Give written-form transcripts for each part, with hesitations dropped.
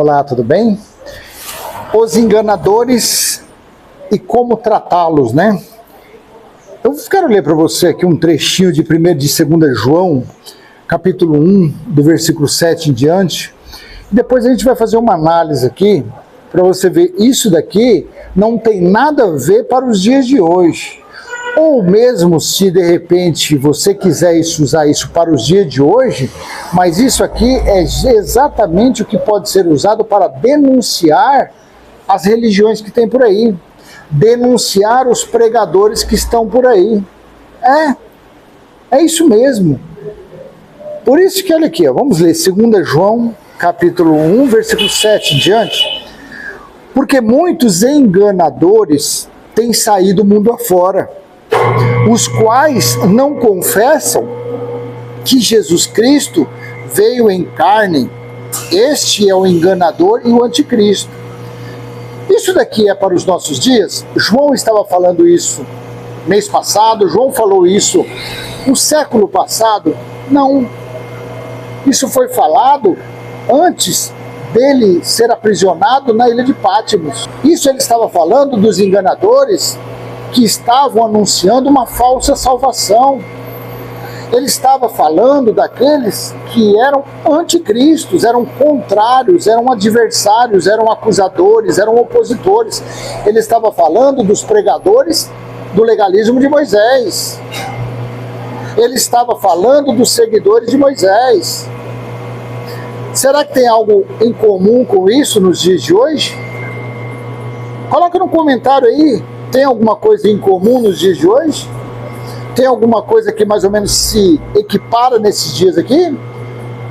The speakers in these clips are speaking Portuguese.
Olá, tudo bem? Os enganadores e como tratá-los, né? Eu quero ler para você aqui um trechinho de 1 de 2 João, capítulo 1, do versículo 7 em diante. Depois a gente vai fazer uma análise aqui, para você ver, isso daqui não tem nada a ver para os dias de hoje. Ou mesmo se de repente você quiser usar isso para os dias de hoje, mas isso aqui é exatamente o que pode ser usado para denunciar as religiões que tem por aí, denunciar os pregadores que estão por aí. É isso mesmo. Por isso que olha aqui, ó, vamos ler 2 João, capítulo 1, versículo 7 em diante. Porque muitos enganadores têm saído mundo afora, os quais não confessam que Jesus Cristo veio em carne. Este é o enganador e o anticristo. Isso daqui é para os nossos dias? João estava falando isso mês passado, João falou isso no século passado? Não. Isso foi falado antes dele ser aprisionado na ilha de Patmos. Isso ele estava falando dos enganadores que estavam anunciando uma falsa salvação. Ele estava falando daqueles que eram anticristos, eram contrários, eram adversários, eram acusadores, eram opositores. Ele estava falando dos pregadores do legalismo de Moisés. Ele estava falando dos seguidores de Moisés. Será que tem algo em comum com isso nos dias de hoje? Coloca no comentário aí. Tem alguma coisa em comum nos dias de hoje? Tem alguma coisa que mais ou menos se equipara nesses dias aqui?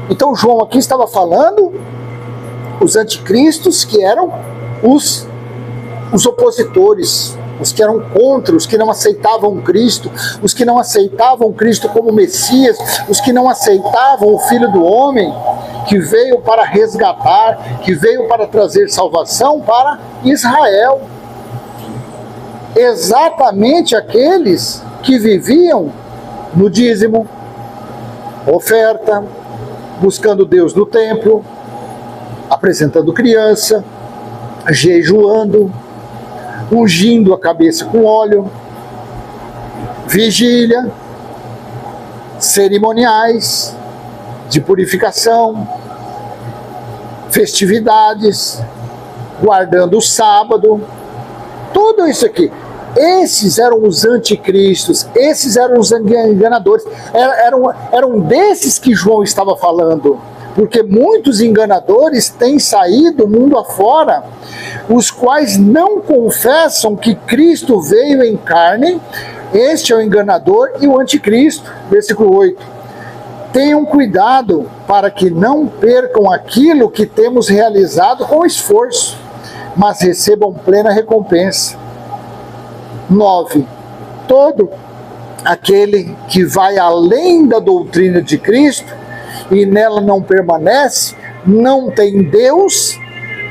Então João aqui estava falando os anticristos, que eram os opositores, os que eram contra, os que não aceitavam Cristo, os que não aceitavam Cristo como Messias, os que não aceitavam o Filho do Homem, que veio para resgatar, que veio para trazer salvação para Israel. Exatamente aqueles que viviam no dízimo, oferta, buscando Deus no templo, apresentando criança, jejuando, ungindo a cabeça com óleo, vigília, cerimoniais de purificação, festividades, guardando o sábado, tudo isso aqui. Esses eram os anticristos, esses eram os enganadores, eram desses que João estava falando, porque muitos enganadores têm saído mundo afora, os quais não confessam que Cristo veio em carne. Este é o enganador e o anticristo. Versículo 8. Tenham cuidado para que não percam aquilo que temos realizado com esforço, mas recebam plena recompensa. 9. Todo aquele que vai além da doutrina de Cristo e nela não permanece, não tem Deus.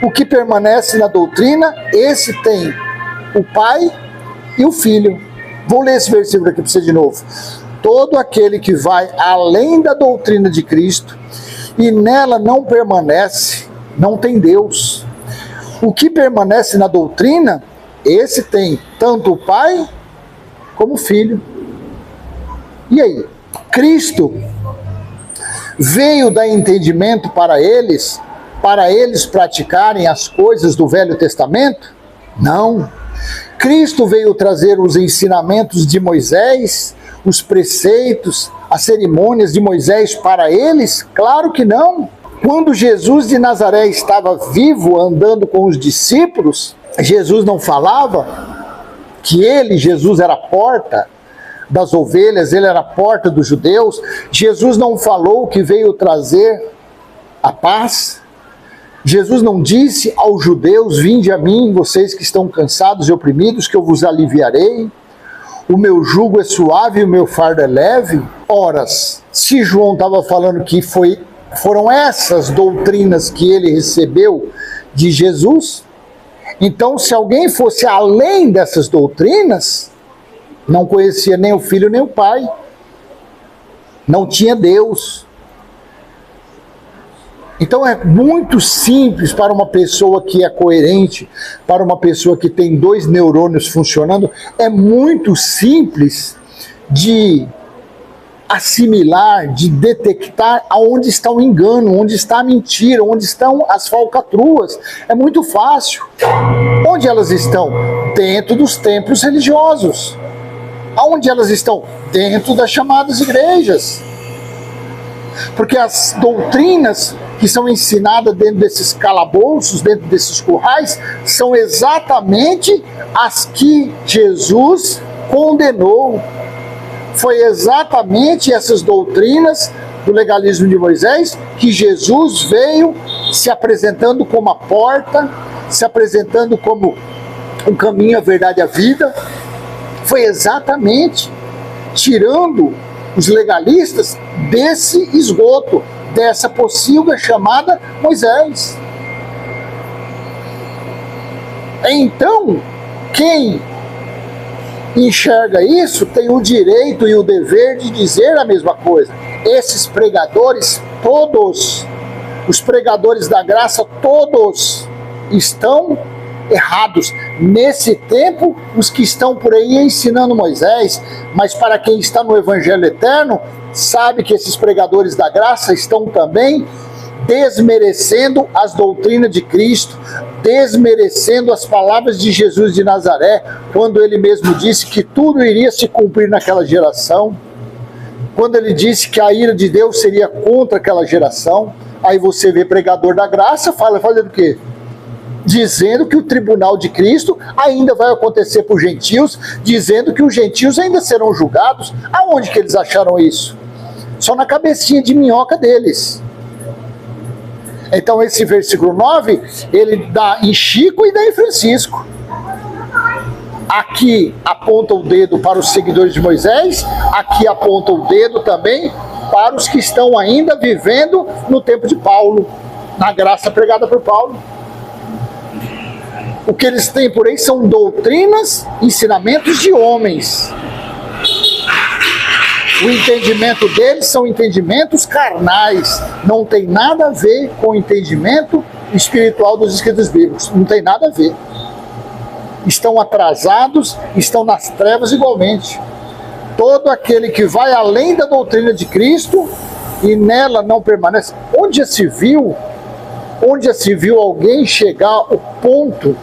O que permanece na doutrina, esse tem o Pai e o Filho. Vou ler esse versículo aqui para você de novo. Todo aquele que vai além da doutrina de Cristo e nela não permanece, não tem Deus. O que permanece na doutrina, esse tem tanto o Pai como o Filho. E aí? Cristo veio dar entendimento para eles praticarem as coisas do Velho Testamento? Não. Cristo veio trazer os ensinamentos de Moisés, os preceitos, as cerimônias de Moisés para eles? Claro que não. Quando Jesus de Nazaré estava vivo, andando com os discípulos, Jesus não falava que Jesus era a porta das ovelhas, ele era a porta dos judeus. Jesus não falou que veio trazer a paz. Jesus não disse aos judeus: vinde a mim, vocês que estão cansados e oprimidos, que eu vos aliviarei. O meu jugo é suave e o meu fardo é leve. Ora, se João estava falando que foram essas doutrinas que ele recebeu de Jesus, então se alguém fosse além dessas doutrinas, não conhecia nem o Filho nem o Pai, não tinha Deus. Então é muito simples para uma pessoa que é coerente, para uma pessoa que tem 2 neurônios funcionando, é muito simples de assimilar, de detectar aonde está o engano, onde está a mentira, onde estão as falcatruas. É muito fácil. Onde elas estão? Dentro dos templos religiosos. Aonde elas estão? Dentro das chamadas igrejas. Porque as doutrinas que são ensinadas dentro desses calabouços, dentro desses currais, são exatamente as que Jesus condenou. Foi exatamente essas doutrinas do legalismo de Moisés que Jesus veio se apresentando como a porta, se apresentando como o caminho, a verdade e a vida. Foi exatamente tirando os legalistas desse esgoto, dessa pocilga chamada Moisés. Então, quem enxerga isso tem o direito e o dever de dizer a mesma coisa. Esses pregadores, todos, os pregadores da graça, todos estão errados. Nesse tempo, os que estão por aí ensinando Moisés, mas para quem está no Evangelho Eterno, sabe que esses pregadores da graça estão também desmerecendo as doutrinas de Cristo, desmerecendo as palavras de Jesus de Nazaré, quando ele mesmo disse que tudo iria se cumprir naquela geração, quando ele disse que a ira de Deus seria contra aquela geração. Aí você vê pregador da graça, fazendo o quê? Dizendo que o tribunal de Cristo ainda vai acontecer por gentios, dizendo que os gentios ainda serão julgados. Aonde que eles acharam isso? Só na cabecinha de minhoca deles. Então esse versículo 9, ele dá em Chico e dá em Francisco. Aqui aponta o dedo para os seguidores de Moisés, aqui aponta o dedo também para os que estão ainda vivendo no tempo de Paulo, na graça pregada por Paulo. O que eles têm por aí são doutrinas, ensinamentos de homens. O entendimento deles são entendimentos carnais. Não tem nada a ver com o entendimento espiritual dos escritos bíblicos. Não tem nada a ver. Estão atrasados, estão nas trevas igualmente. Todo aquele que vai além da doutrina de Cristo e nela não permanece. Onde já se viu alguém chegar ao ponto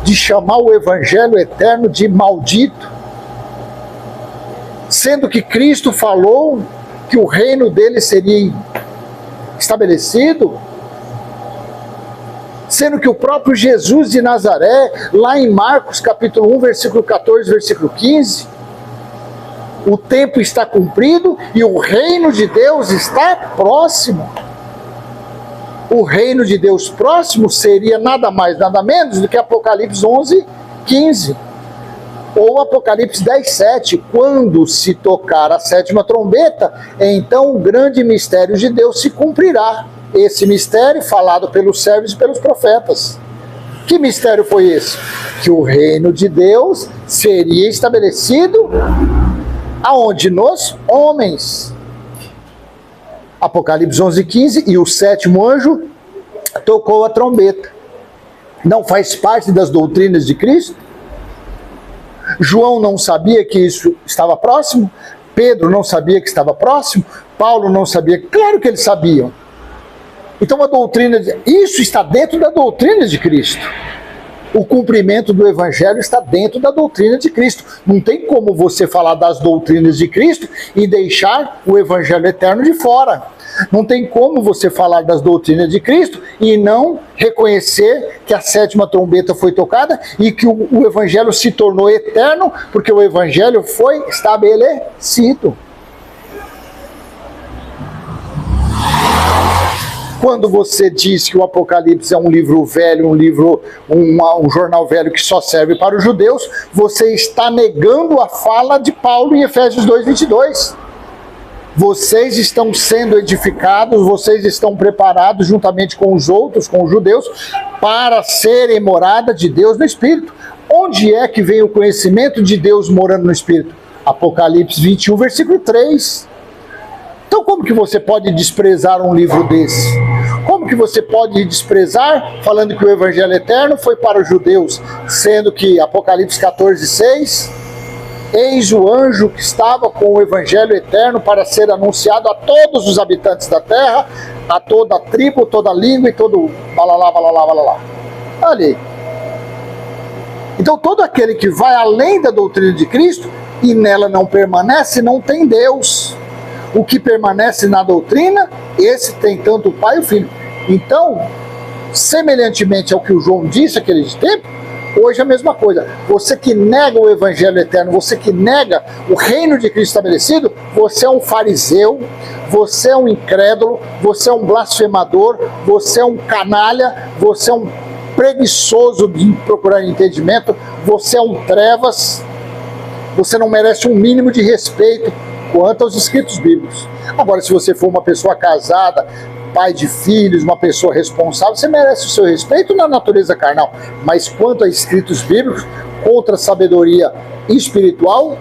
de chamar o Evangelho eterno de maldito? Sendo que Cristo falou que o reino dele seria estabelecido, sendo que o próprio Jesus de Nazaré, lá em Marcos capítulo 1, versículo 14, versículo 15, o tempo está cumprido e o reino de Deus está próximo. O reino de Deus próximo seria nada mais, nada menos do que Apocalipse 11, 15. Ou Apocalipse 10, 7, quando se tocar a 7ª trombeta, então o grande mistério de Deus se cumprirá. Esse mistério falado pelos servos e pelos profetas. Que mistério foi esse? Que o reino de Deus seria estabelecido aonde? Nos homens. Apocalipse 11, 15, e o 7º anjo tocou a trombeta. Não faz parte das doutrinas de Cristo? João não sabia que isso estava próximo? Pedro não sabia que estava próximo? Paulo não sabia? Claro que eles sabiam. Então a doutrina, isso está dentro da doutrina de Cristo. O cumprimento do Evangelho está dentro da doutrina de Cristo. Não tem como você falar das doutrinas de Cristo e deixar o Evangelho eterno de fora. Não tem como você falar das doutrinas de Cristo e não reconhecer que a 7ª trombeta foi tocada e que o Evangelho se tornou eterno, porque o Evangelho foi estabelecido. Quando você diz que o Apocalipse é um livro velho, um jornal velho que só serve para os judeus, você está negando a fala de Paulo em Efésios 2, 22. Vocês estão sendo edificados, vocês estão preparados juntamente com os outros, com os judeus, para serem morada de Deus no Espírito. Onde é que vem o conhecimento de Deus morando no Espírito? Apocalipse 21, versículo 3. Então como que você pode desprezar um livro desse? Como que você pode desprezar, falando que o evangelho eterno foi para os judeus, sendo que Apocalipse 14:6, eis o anjo que estava com o evangelho eterno para ser anunciado a todos os habitantes da terra, a toda tribo, toda língua e todo balalá, balalá, balalá. Olha aí. Então todo aquele que vai além da doutrina de Cristo e nela não permanece, não tem Deus. O que permanece na doutrina, esse tem tanto o Pai e o Filho. Então, semelhantemente ao que o João disse naquele tempo, hoje é a mesma coisa. Você que nega o evangelho eterno, você que nega o reino de Cristo estabelecido, você é um fariseu, você é um incrédulo, você é um blasfemador, você é um canalha, você é um preguiçoso de procurar entendimento, você é um trevas, você não merece um mínimo de respeito quanto aos escritos bíblicos. Agora, se você for uma pessoa casada, pai de filhos, uma pessoa responsável, você merece o seu respeito na natureza carnal. Mas quanto a escritos bíblicos, contra a sabedoria espiritual,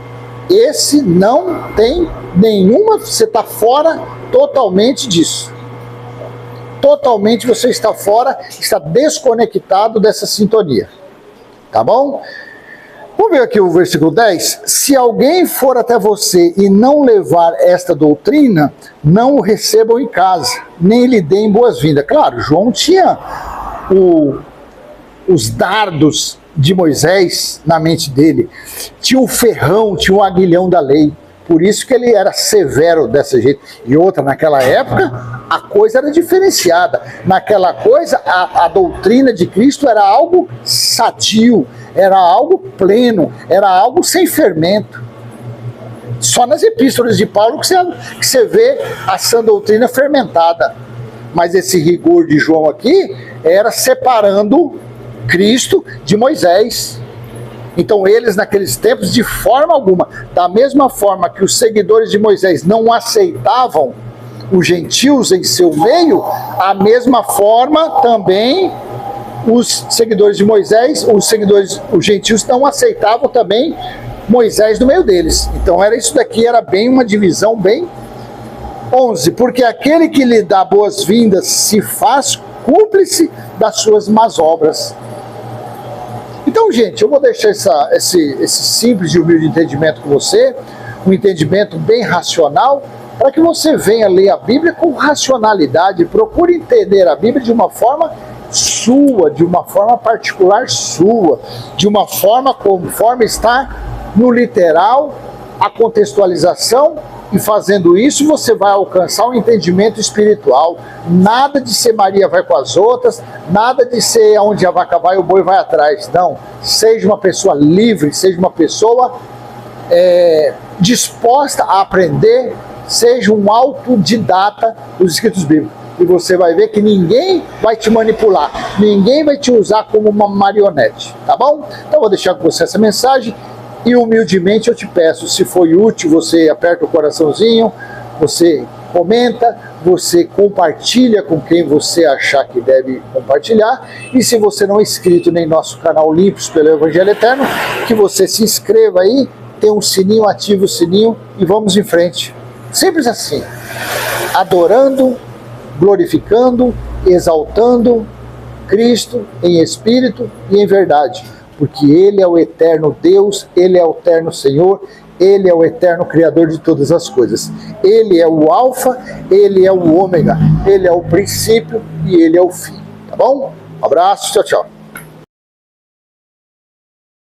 esse não tem nenhuma, você está fora totalmente disso. Totalmente você está fora, está desconectado dessa sintonia. Tá bom? Vamos ver aqui o versículo 10. Se alguém for até você e não levar esta doutrina, não o recebam em casa, nem lhe deem boas-vindas. Claro, João tinha os dardos de Moisés na mente dele, tinha o ferrão, tinha o aguilhão da lei. Por isso que ele era severo desse jeito. E outra, naquela época, a coisa era diferenciada. Naquela coisa, a doutrina de Cristo era algo sadio, era algo pleno, era algo sem fermento. Só nas epístolas de Paulo que você vê a sã doutrina fermentada. Mas esse rigor de João aqui era separando Cristo de Moisés. Então eles naqueles tempos, de forma alguma, da mesma forma que os seguidores de Moisés não aceitavam os gentios em seu meio, a mesma forma também os seguidores de Moisés, os gentios não aceitavam também Moisés no meio deles. Então era isso daqui, era bem uma divisão bem 11, porque aquele que lhe dá boas-vindas se faz cúmplice das suas más obras. Então, gente, eu vou deixar esse simples e humilde entendimento com você, um entendimento bem racional, para que você venha ler a Bíblia com racionalidade, procure entender a Bíblia de uma forma sua, de uma forma particular sua, de uma forma conforme está no literal, a contextualização, e fazendo isso você vai alcançar um entendimento espiritual. Nada de ser Maria vai com as outras, nada de ser onde a vaca vai o boi vai atrás. Não, seja uma pessoa livre, seja uma pessoa disposta a aprender, seja um autodidata dos escritos bíblicos. E você vai ver que ninguém vai te manipular, ninguém vai te usar como uma marionete, tá bom? Então eu vou deixar com você essa mensagem. E humildemente eu te peço, se foi útil, você aperta o coraçãozinho, você comenta, você compartilha com quem você achar que deve compartilhar. E se você não é inscrito nem nosso canal Limpos pelo Evangelho Eterno, que você se inscreva aí, tem um sininho, ativa o sininho e vamos em frente. Simples assim, adorando, glorificando, exaltando Cristo em espírito e em verdade. Porque Ele é o eterno Deus, Ele é o eterno Senhor, Ele é o eterno Criador de todas as coisas. Ele é o Alfa, Ele é o Ômega, Ele é o princípio e Ele é o fim. Tá bom? Um abraço, tchau, tchau.